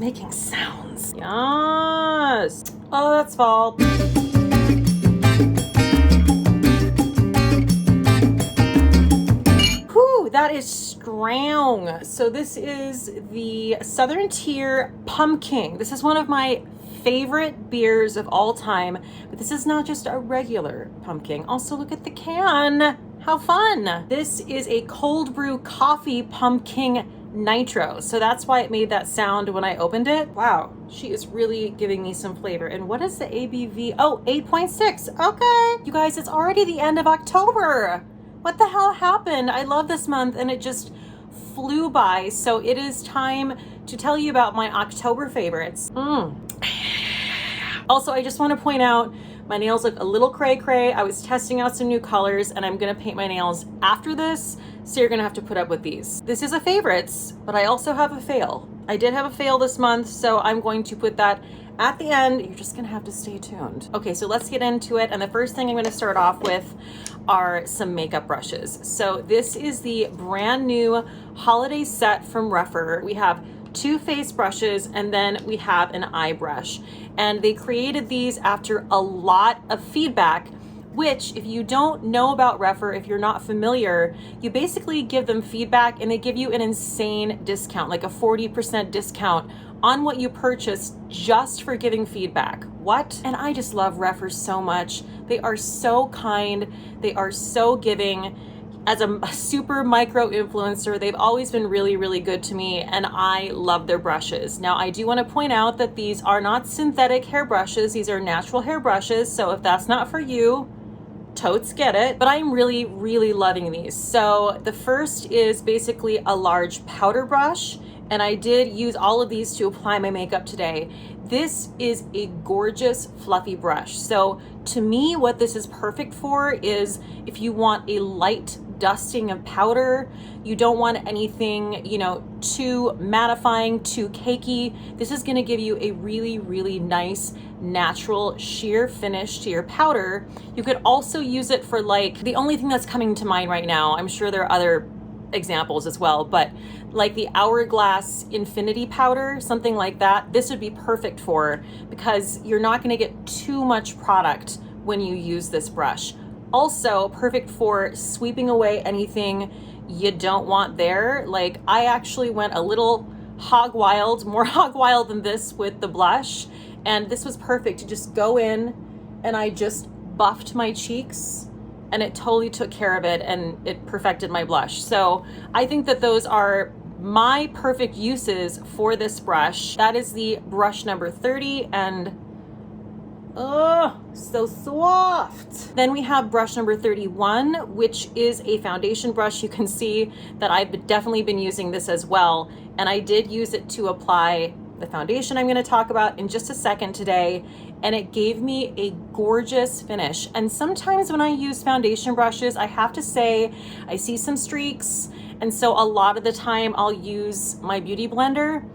making sounds. Yes. Oh, that's fall. Whew, that is strong. So this is the Southern Tier Pumpking. This is one of my favorite beers of all time, but this is not just a regular pumpkin. Also, look at the can. How fun. This is a cold brew coffee pumpkin Nitro. So that's why it made that sound when I opened it. Wow, she is really giving me some flavor. And what is the ABV? Oh, 8.6. Okay. You guys, it's already the end of October. What the hell happened? I love this month and it just flew by. So it is time to tell you about my October favorites. Also, I just want to point out my nails look a little cray-cray. I was testing out some new colors and I'm gonna paint my nails after this, so you're gonna have to put up with these. This is a favorites, but I also have a fail. I did have a fail this month, so I'm going to put that at the end. You're just gonna have to stay tuned. Okay, so let's get into it. And the first thing I'm gonna start off with are some makeup brushes. So this is the brand new holiday set from Rephr. We have 2 face brushes and then we have an eye brush. And they created these after a lot of feedback, which if you don't know about Rephr, if you're not familiar, you basically give them feedback and they give you an insane discount, like a 40% discount on what you purchased just for giving feedback. What? And I just love Rephr so much. They are so kind. They are so giving. As a super micro influencer, they've always been really, really good to me and I love their brushes. Now, I do want to point out that these are not synthetic hair brushes. These are natural hair brushes. So if that's not for you, totes get it. But I'm really, really loving these. So the first is basically a large powder brush. And I did use all of these to apply my makeup today. This is a gorgeous fluffy brush. So to me, what this is perfect for is if you want a light dusting of powder, you don't want anything, you know, too mattifying, too cakey. This is gonna give you a really, really nice, natural sheer finish to your powder. You could also use it for like, the only thing that's coming to mind right now, I'm sure there are other examples as well, but like the Hourglass Infinity powder, something like that, this would be perfect for, because you're not gonna get too much product when you use this brush. Also perfect for sweeping away anything you don't want there. Like I actually went a little hog wild, more hog wild than this with the blush, and this was perfect to just go in and I just buffed my cheeks and it totally took care of it and it perfected my blush. So I think that those are my perfect uses for this brush. That is the brush number 30 and oh, so soft. Then we have brush number 31, which is a foundation brush. You can see that I've definitely been using this as well. And I did use it to apply the foundation I'm gonna talk about in just a second today. And it gave me a gorgeous finish. And sometimes when I use foundation brushes, I have to say, I see some streaks. And so a lot of the time I'll use my beauty blender.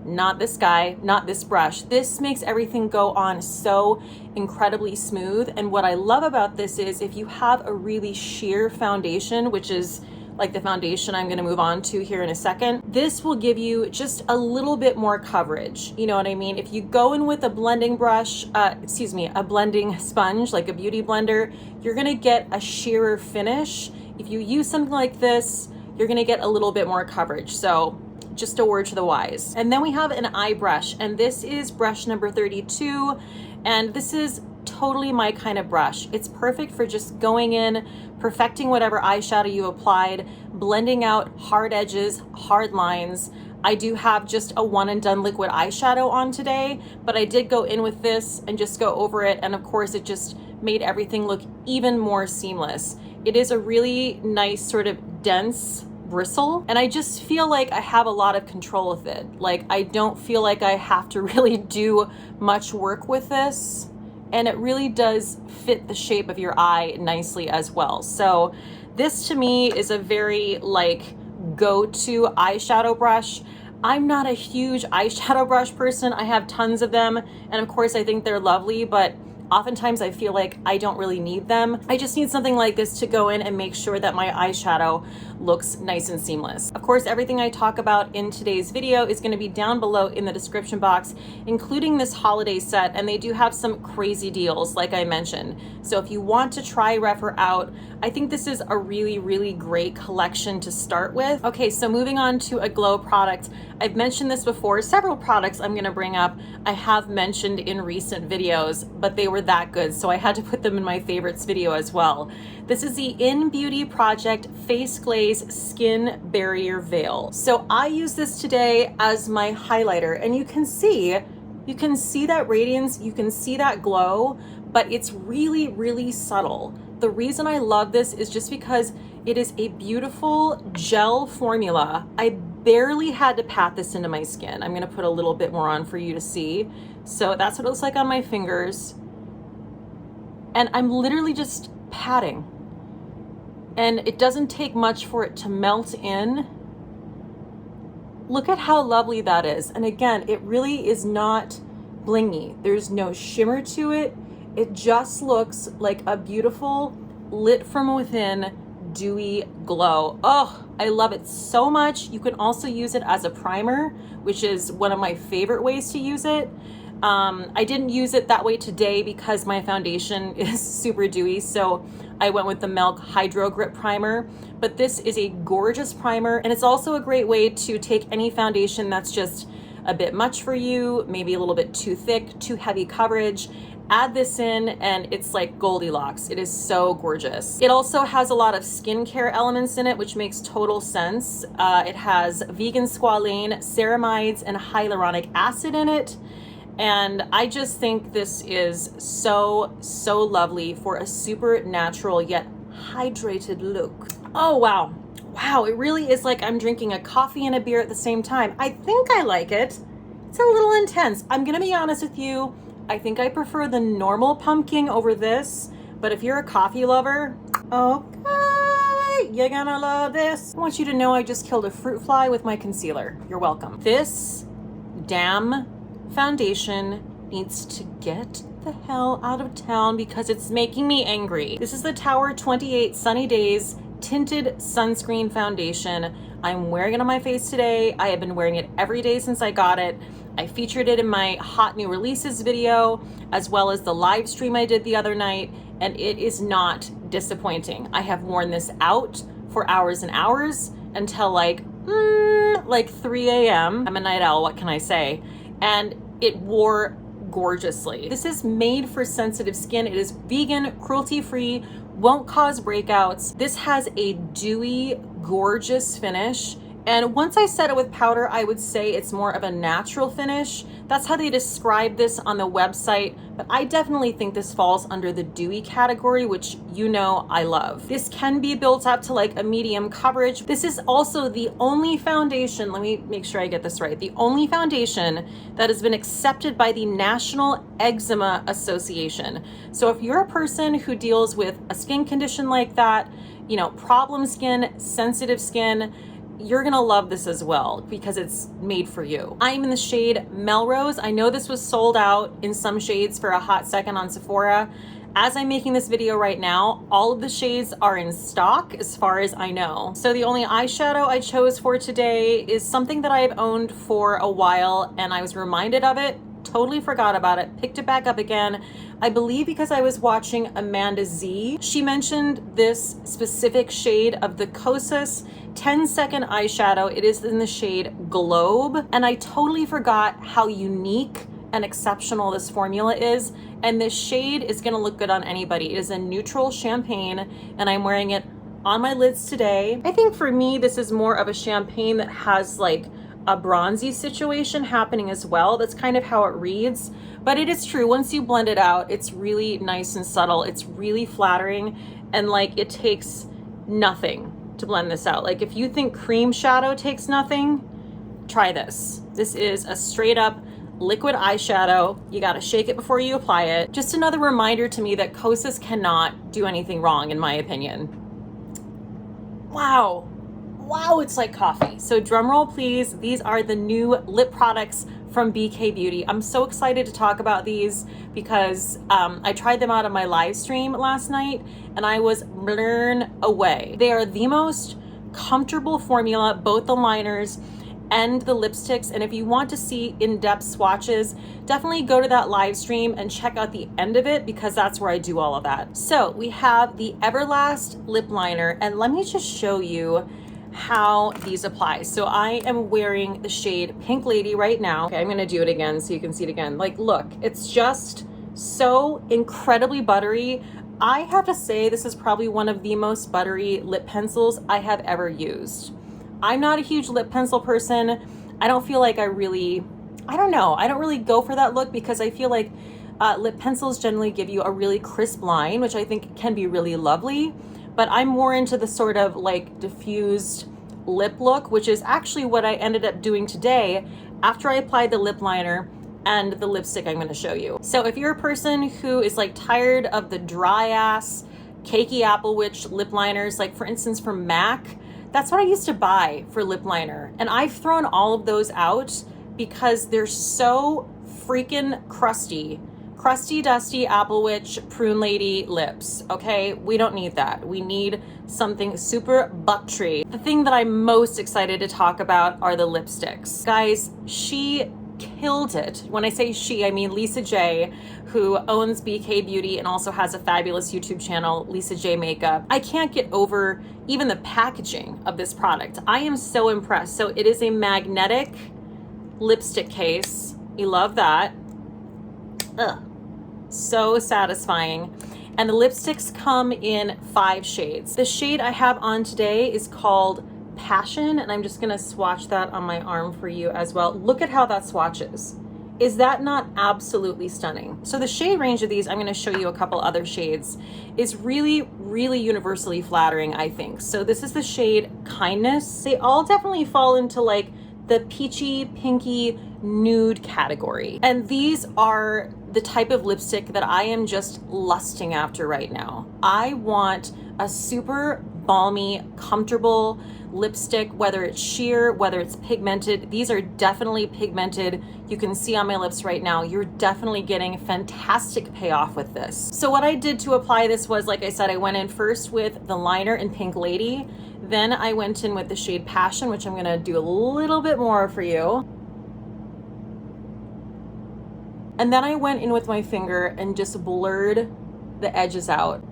Not this guy, not this brush. This makes everything go on so incredibly smooth. And what I love about this is if you have a really sheer foundation, which is like the foundation I'm gonna move on to here in a second, this will give you just a little bit more coverage. You know what I mean? If you go in with a blending brush, a blending sponge, like a beauty blender, you're gonna get a sheerer finish. If you use something like this, you're gonna get a little bit more coverage. So just a word to the wise. And then we have an eye brush, and this is brush number 32. And this is totally my kind of brush. It's perfect for just going in, perfecting whatever eyeshadow you applied, blending out hard edges, hard lines. I do have just a one and done liquid eyeshadow on today, but I did go in with this and just go over it. And of course it just made everything look even more seamless. It is a really nice sort of dense bristle, and I just feel like I have a lot of control with it. Like I don't feel like I have to really do much work with this, and it really does fit the shape of your eye nicely as well. So this to me is a very like go-to eyeshadow brush. I'm not a huge eyeshadow brush person. I have tons of them, and of course I think they're lovely, but Oftentimes I feel like I don't really need them. I just need something like this to go in and make sure that my eyeshadow looks nice and seamless. Of course, everything I talk about in today's video is going to be down below in the description box, including this holiday set, and they do have some crazy deals like I mentioned. So if you want to try Refer out, I think this is a really, really great collection to start with. Okay, so moving on to a glow product. I've mentioned this before. Several products I'm going to bring up I have mentioned in recent videos, but they were that good, so I had to put them in my favorites video as well. This is the In Beauty Project Face Glaze Skin Barrier Veil. So I use this today as my highlighter, and you can see that radiance, you can see that glow, but it's really, really subtle. The reason I love this is just because it is a beautiful gel formula. I barely had to pat this into my skin. I'm gonna put a little bit more on for you to see. So that's what it looks like on my fingers. And I'm literally just patting. And it doesn't take much for it to melt in. Look at how lovely that is. And again, it really is not blingy. There's no shimmer to it. It just looks like a beautiful, lit from within, dewy glow. Oh, I love it so much. You can also use it as a primer, which is one of my favorite ways to use it. I didn't use it that way today because my foundation is super dewy, so I went with the Milk Hydro Grip Primer. But this is a gorgeous primer, and it's also a great way to take any foundation that's just a bit much for you, maybe a little bit too thick, too heavy coverage. Add this in and it's like Goldilocks. It is so gorgeous. It also has a lot of skincare elements in it, which makes total sense. It has vegan squalane, ceramides, and hyaluronic acid in it. And I just think this is so, so lovely for a super natural yet hydrated look. Oh, wow. Wow, it really is like I'm drinking a coffee and a beer at the same time. I think I like it. It's a little intense. I'm gonna be honest with you. I think I prefer the normal Pumpking over this, but if you're a coffee lover, okay, you're gonna love this. I want you to know I just killed a fruit fly with my concealer. You're welcome. This damn foundation needs to get the hell out of town because it's making me angry. This is the Tower 28 Sunny Days Tinted Sunscreen Foundation. I'm wearing it on my face today. I have been wearing it every day since I got it. I featured it in my hot new releases video, as well as the live stream I did the other night, and it is not disappointing. I have worn this out for hours and hours until like 3 a.m. I'm a night owl, what can I say? And it wore gorgeously. This is made for sensitive skin. It is vegan, cruelty-free, won't cause breakouts. This has a dewy, gorgeous finish. And once I set it with powder, I would say it's more of a natural finish. That's how they describe this on the website, but I definitely think this falls under the dewy category, which you know I love. This can be built up to like a medium coverage. This is also the only foundation, let me make sure I get this right, the only foundation that has been accepted by the National Eczema Association. So if you're a person who deals with a skin condition like that, you know, problem skin, sensitive skin, you're gonna love this as well because it's made for you. I'm in the shade Melrose. I know this was sold out in some shades for a hot second on Sephora. As I'm making this video right now, all of the shades are in stock as far as I know. So the only eyeshadow I chose for today is something that I've owned for a while and I was reminded of it, totally forgot about it, picked it back up again. I believe because I was watching Amanda Z. She mentioned this specific shade of the Kosas 10-second eyeshadow. It is in the shade Globe, and I totally forgot how unique and exceptional this formula is, and this shade is gonna look good on anybody. It is a neutral champagne, and I'm wearing it on my lids today. I think for me, this is more of a champagne that has like a bronzy situation happening as well. That's kind of how it reads, but it is true. Once you blend it out, it's really nice and subtle. It's really flattering, and like it takes nothing to blend this out. Like if you think cream shadow takes nothing, try this. This is a straight up liquid eyeshadow. You gotta shake it before you apply it. Just another reminder to me that Kosas cannot do anything wrong in my opinion. Wow. Wow, it's like coffee. So drum roll please. These are the new lip products from BK Beauty. I'm so excited to talk about these because I tried them out on my live stream last night and I was blown away. They are the most comfortable formula, both the liners and the lipsticks. And if you want to see in-depth swatches, definitely go to that live stream and check out the end of it because that's where I do all of that. So we have the Everlast lip liner, and let me just show you how these apply. So I am wearing the shade Pink Lady right now. Okay, I'm gonna do it again so you can see it again. Like, look, it's just so incredibly buttery. I have to say this is probably one of the most buttery lip pencils I have ever used. I'm not a huge lip pencil person. I don't feel like I don't really go for that look because I feel like lip pencils generally give you a really crisp line, which I think can be really lovely. But I'm more into the sort of like diffused lip look, which is actually what I ended up doing today after I applied the lip liner and the lipstick I'm gonna show you. So if you're a person who is like tired of the dry ass, cakey apple witch lip liners, like for instance from MAC, that's what I used to buy for lip liner. And I've thrown all of those out because they're so freaking crusty. Crusty, dusty, apple witch, prune lady lips, okay? We don't need that. We need something super buttery. The thing that I'm most excited to talk about are the lipsticks. Guys, she killed it. When I say she, I mean Lisa J, who owns BK Beauty and also has a fabulous YouTube channel, Lisa J Makeup. I can't get over even the packaging of this product. I am so impressed. So it is a magnetic lipstick case. You love that. Ugh. So satisfying. And the lipsticks come in 5 shades. The shade I have on today is called Passion, and I'm just gonna swatch that on my arm for you as well. Look at how that swatches. Is that not absolutely stunning? So the shade range of these, I'm gonna show you a couple other shades, is really, really universally flattering, I think. So this is the shade Kindness. They all definitely fall into like the peachy, pinky, nude category. And these are the type of lipstick that I am just lusting after right now. I want a super balmy, comfortable lipstick, whether it's sheer, whether it's pigmented. These are definitely pigmented. You can see on my lips right now, you're definitely getting fantastic payoff with this. So what I did to apply this was, like I said, I went in first with the liner in Pink Lady. Then I went in with the shade Passion, which I'm gonna do a little bit more for you. And then I went in with my finger and just blurred the edges out.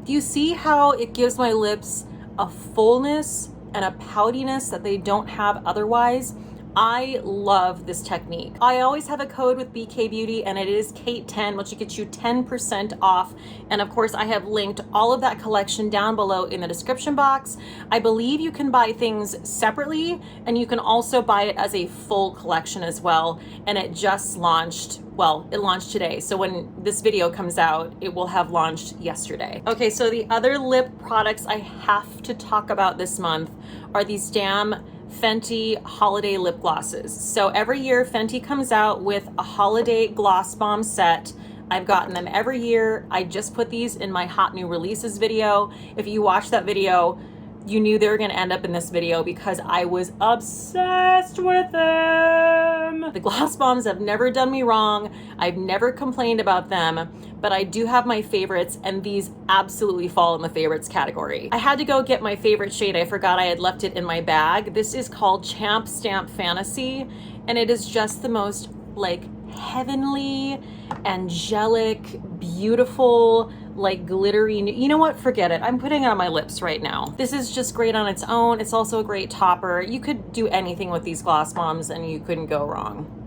Do you see how it gives my lips a fullness and a poutiness that they don't have otherwise? I love this technique. I always have a code with BK Beauty and it is Cate10, which gets you 10% off. And of course I have linked all of that collection down below in the description box. I believe you can buy things separately and you can also buy it as a full collection as well. And it just launched, well, it launched today. So when this video comes out, it will have launched yesterday. Okay, so the other lip products I have to talk about this month are these damn Fenty holiday lip glosses. So every year Fenty comes out with a holiday gloss bomb set. I've gotten them every year. I just put these in my hot new releases video. If you watched that video, you knew they were gonna end up in this video because I was obsessed with them. The gloss bombs have never done me wrong. I've never complained about them, but I do have my favorites and these absolutely fall in the favorites category. I had to go get my favorite shade. I forgot I had left it in my bag. This is called Champ Stamp Fantasy, and it is just the most like heavenly, angelic, beautiful, like glittery, you know what, forget it. I'm putting it on my lips right now. This is just great on its own. It's also a great topper. You could do anything with these gloss bombs and you couldn't go wrong.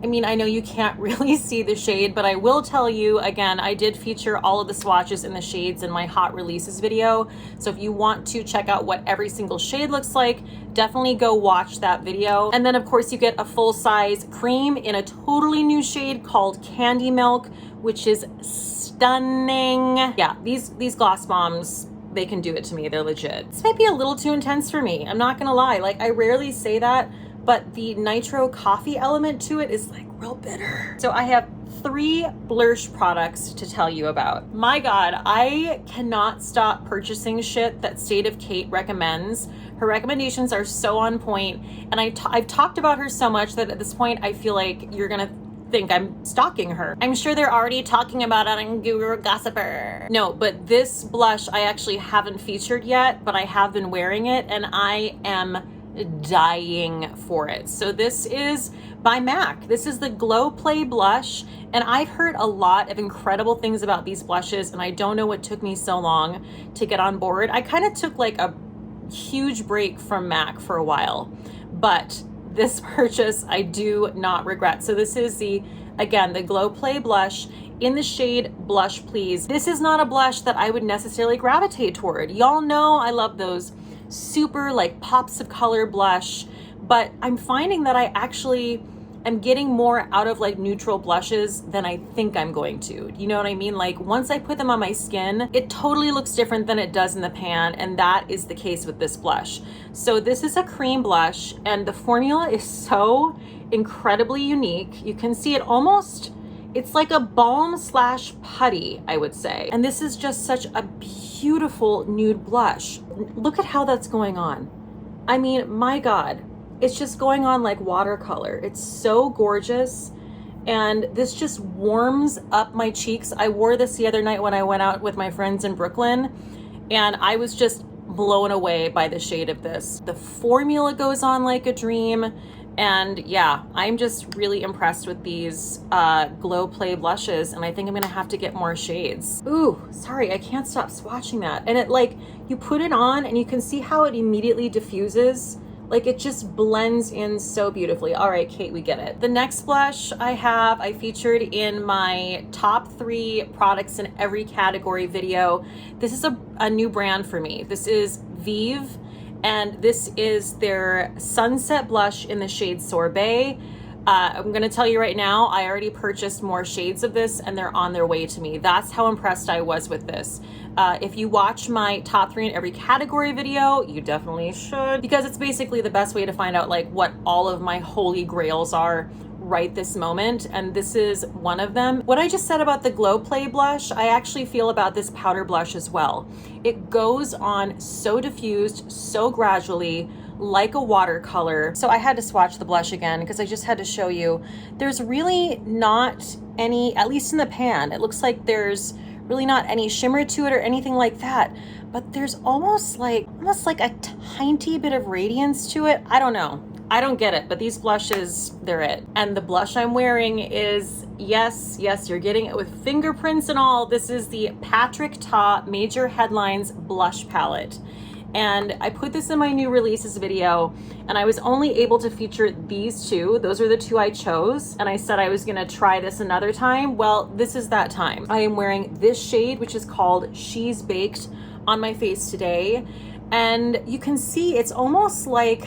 I mean, I know you can't really see the shade, but I will tell you, again, I did feature all of the swatches and the shades in my hot releases video. So if you want to check out what every single shade looks like, definitely go watch that video. And then of course you get a full size cream in a totally new shade called Candy Milk, which is stunning. Yeah, these gloss bombs, they can do it to me. They're legit. This might be a little too intense for me. I'm not gonna lie. Like, I rarely say that, but the nitro coffee element to it is like real bitter. So I have 3 Blursh products to tell you about. My God, I cannot stop purchasing shit that State of Cate recommends. Her recommendations are so on point, and I've talked about her so much that at this point I feel like you're gonna think I'm stalking her. I'm sure they're already talking about it on Guru Gossiper. No, but this blush I actually haven't featured yet, but I have been wearing it and I am dying for it. So this is by MAC. This is the Glow Play blush, and I've heard a lot of incredible things about these blushes, and I don't know what took me so long to get on board. I kind of took like a huge break from MAC for a while, but this purchase I do not regret. So this is again, the Glow Play blush in the shade Blush Please. This is not a blush that I would necessarily gravitate toward. Y'all know I love those super like pops of color blush, but I'm finding that I actually am getting more out of like neutral blushes than I think I'm going to. You know what I mean? Like once I put them on my skin, it totally looks different than it does in the pan, and that is the case with this blush. So this is a cream blush, and the formula is so incredibly unique. You can see it's like a balm / putty, I would say. And this is just such a beautiful nude blush. Look at how that's going on. I mean, my God, it's just going on like watercolor. It's so gorgeous. And this just warms up my cheeks. I wore this the other night when I went out with my friends in Brooklyn, and I was just blown away by the shade of this. The formula goes on like a dream. And yeah, I'm just really impressed with these Glow Play blushes, and I think I'm gonna have to get more shades. Ooh, sorry, I can't stop swatching that. And it like, you put it on and you can see how it immediately diffuses. Like it just blends in so beautifully. All right, Cate, we get it. The next blush I featured in my top 3 products in every category video. This is a new brand for me. This is Vive, and this is their Sunset blush in the shade Sorbet. I'm gonna tell you right now, I already purchased more shades of this and they're on their way to me. That's how impressed I was with this. If you watch my top 3 in every category video, you definitely should, because it's basically the best way to find out like what all of my holy grails are right this moment, and this is one of them. What I just said about the Glow Play blush, I actually feel about this powder blush as well. It goes on so diffused, so gradually, like a watercolor. So I had to swatch the blush again because I just had to show you. There's really not any, at least in the pan, it looks like there's really not any shimmer to it or anything like that, but there's almost like a tiny bit of radiance to it. I don't know. I don't get it, but these blushes, they're it. And the blush I'm wearing is, yes, you're getting it with fingerprints and all. This is the Patrick Ta Major Headlines Blush Palette. And I put this in my new releases video, and I was only able to feature these 2. Those are the 2 I chose. And I said I was gonna try this another time. Well, this is that time. I am wearing this shade, which is called She's Baked, on my face today. And you can see it's almost like,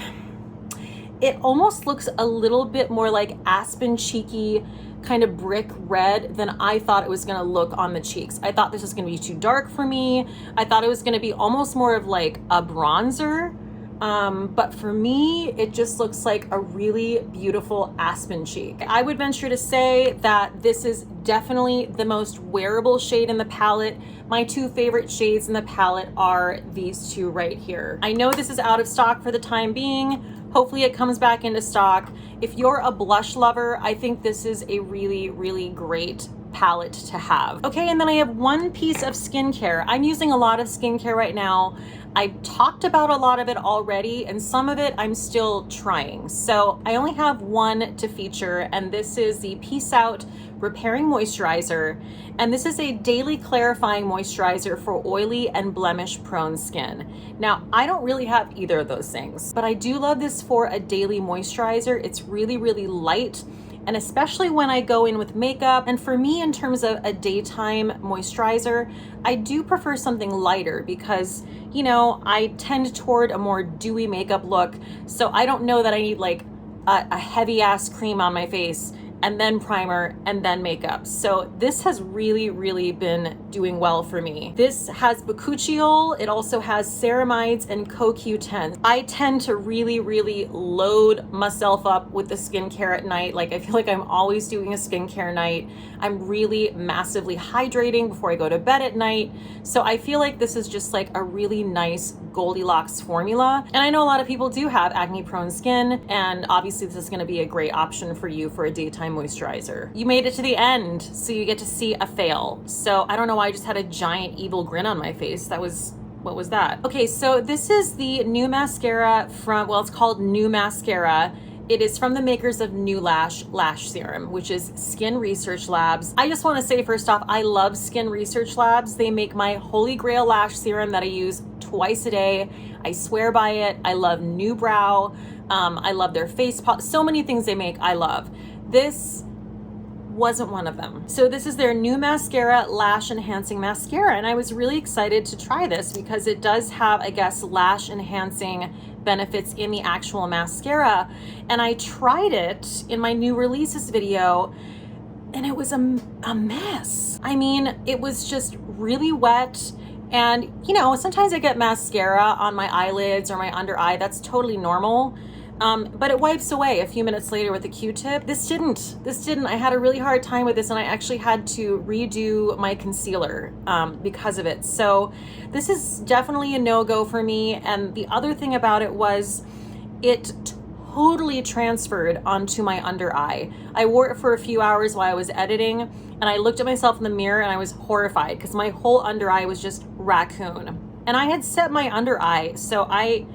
it almost looks a little bit more like aspen cheeky kind of brick red than I thought it was gonna look on the cheeks. I thought this was gonna be too dark for me. I thought it was gonna be almost more of like a bronzer. But for me, it just looks like a really beautiful aspen cheek. I would venture to say that this is definitely the most wearable shade in the palette. My 2 favorite shades in the palette are these 2 right here. I know this is out of stock for the time being. Hopefully it comes back into stock. If you're a blush lover, I think this is a really, really great palette to have. Okay, and then I have one piece of skincare. I'm using a lot of skincare right now. I've talked about a lot of it already, and some of it I'm still trying. So I only have one to feature, and this is the Peace Out Repairing Moisturizer. And this is a daily clarifying moisturizer for oily and blemish prone skin. Now, I don't really have either of those things, but I do love this for a daily moisturizer. It's really, really light, and especially when I go in with makeup. And for me, in terms of a daytime moisturizer, I do prefer something lighter because, you know, I tend toward a more dewy makeup look. So I don't know that I need like a heavy ass cream on my face and then primer, and then makeup. So this has really, really been doing well for me. This has bakuchiol. It also has ceramides and CoQ10. I tend to really, really load myself up with the skincare at night. Like, I feel like I'm always doing a skincare night. I'm really massively hydrating before I go to bed at night. So I feel like this is just like a really nice Goldilocks formula. And I know a lot of people do have acne prone skin, and obviously this is going to be a great option for you for a daytime moisturizer. You made it to the end, so you get to see a fail. So I don't know why I just had a giant evil grin on my face. What was that? Okay, so this is the new mascara from, well, it's called New Mascara. It is from the makers of New Lash Lash Serum, which is Skin Research Labs. I just want to say first off, I love Skin Research Labs. They make my holy grail lash serum that I use twice a day. I swear by it. I love New Brow. I love their face pot. So many things they make I love. This wasn't one of them. So this is their New Mascara Lash Enhancing Mascara, and I was really excited to try this because it does have, I guess, lash enhancing benefits in the actual mascara. And I tried it in my new releases video, and it was a mess. I mean, it was just really wet. And you know, sometimes I get mascara on my eyelids or my under eye. That's totally normal. But it wipes away a few minutes later with a Q-tip. This didn't. I had a really hard time with this, and I actually had to redo my concealer because of it. So this is definitely a no-go for me. And the other thing about it was it totally transferred onto my under eye. I wore it for a few hours while I was editing, and I looked at myself in the mirror and I was horrified because my whole under eye was just raccoon. And I had set my under eye, so I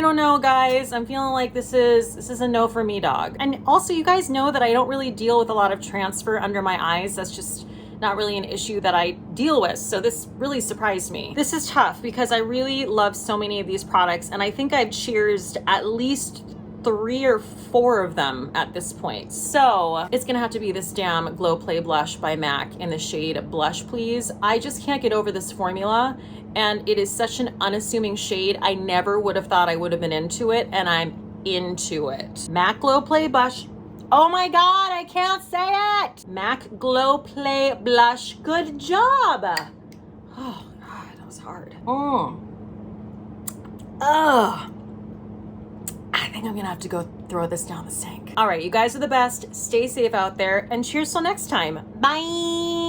don't know, guys. I'm feeling like this is a no for me, dog. And also, you guys know that I don't really deal with a lot of transfer under my eyes. That's just not really an issue that I deal with. So this really surprised me. This is tough because I really love so many of these products, and I think I've cheersed at least 3 or 4 of them at this point. So it's gonna have to be this damn Glow Play blush by MAC in the shade Blush Please. I just can't get over this formula, and it is such an unassuming shade. I never would have thought I would have been into it, and I'm into it. MAC Glow Play Blush. Oh my God, I can't say it. MAC Glow Play Blush. Good job. Oh God, that was hard. Ugh. I think I'm gonna have to go throw this down the sink. All right, you guys are the best. Stay safe out there, and cheers till next time. Bye.